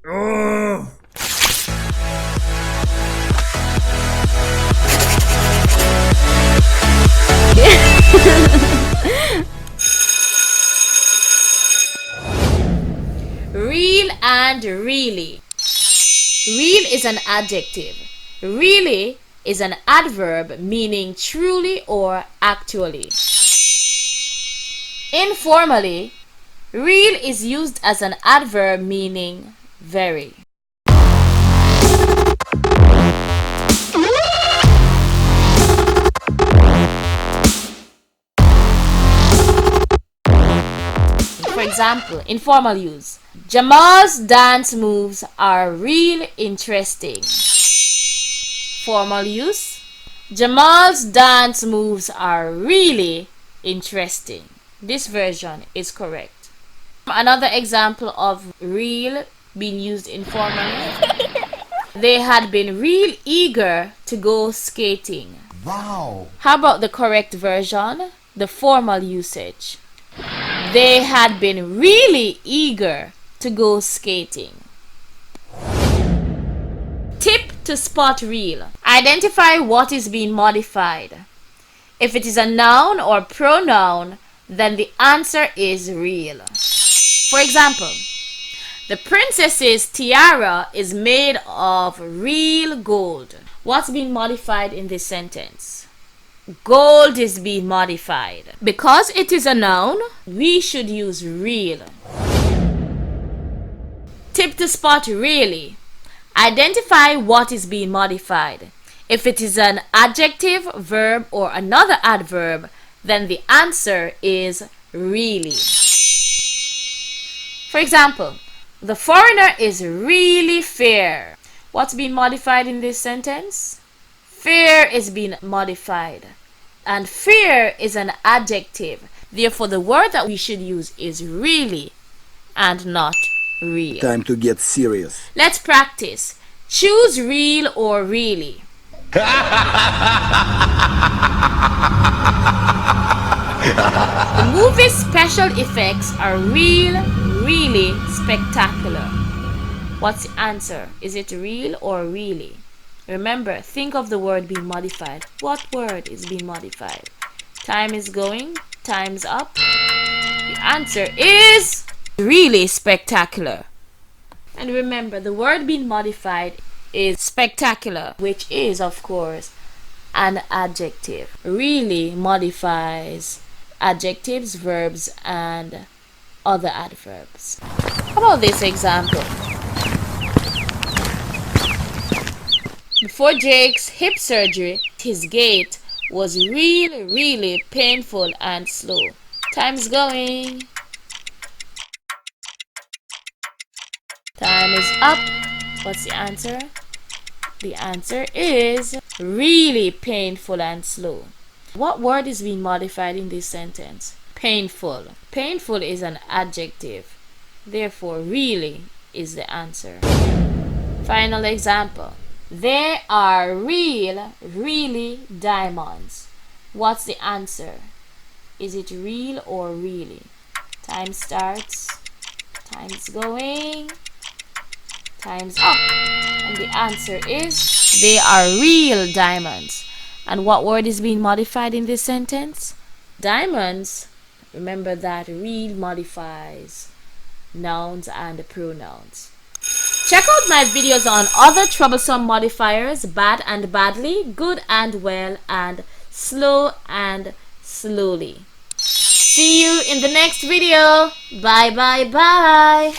Ugh. Real and really. Real is an adjective. Really is an adverb meaning truly or actually. Informally, real is used as an adverb meaning very. For example, informal use. Jamaal's dance moves are real interesting. Formal use. Jamaal's dance moves are really interesting. This version is correct. Another example of real being used informally. They had been real eager to go skating. Wow. How about the correct version? The formal usage. They had been really eager to go skating. Tip to spot real. Identify what is being modified. If it is a noun or pronoun, then the answer is real. For example, the princess's tiara is made of real gold. What's being modified in this sentence? Gold is being modified. Because it is a noun, we should use real. Tip to spot really. Identify what is being modified. If it is an adjective, verb, or another adverb, then the answer is really. For example, the foreigner is really fair. What's being modified in this sentence? Fair is being modified. And fair is an adjective. Therefore, the word that we should use is really and not real. Time to get serious. Let's practice. Choose real or really. The movie's special effects are really spectacular. What's the answer? Is it real or really? Remember, think of the word being modified. What word is being modified? Time is going. Time's up. The answer is really spectacular. And remember, the word being modified is spectacular, which is, of course, an adjective. Really modifies adjectives, verbs, and other adverbs. How about this example? Before Jake's hip surgery, his gait was really painful and slow. Time's going. Time is up. What's the answer? The answer is really painful and slow. What word is being modified in this sentence? Painful. Painful is an adjective. Therefore, really is the answer. Final example. There are really diamonds. What's the answer? Is it real or really? Time starts. Time's going. Time's up. And the answer is they are real diamonds. And what word is being modified in this sentence? Diamonds. Remember that real modifies nouns and pronouns. Check out my videos on other troublesome modifiers, bad and badly, good and well, and slow and slowly. See you in the next video. Bye.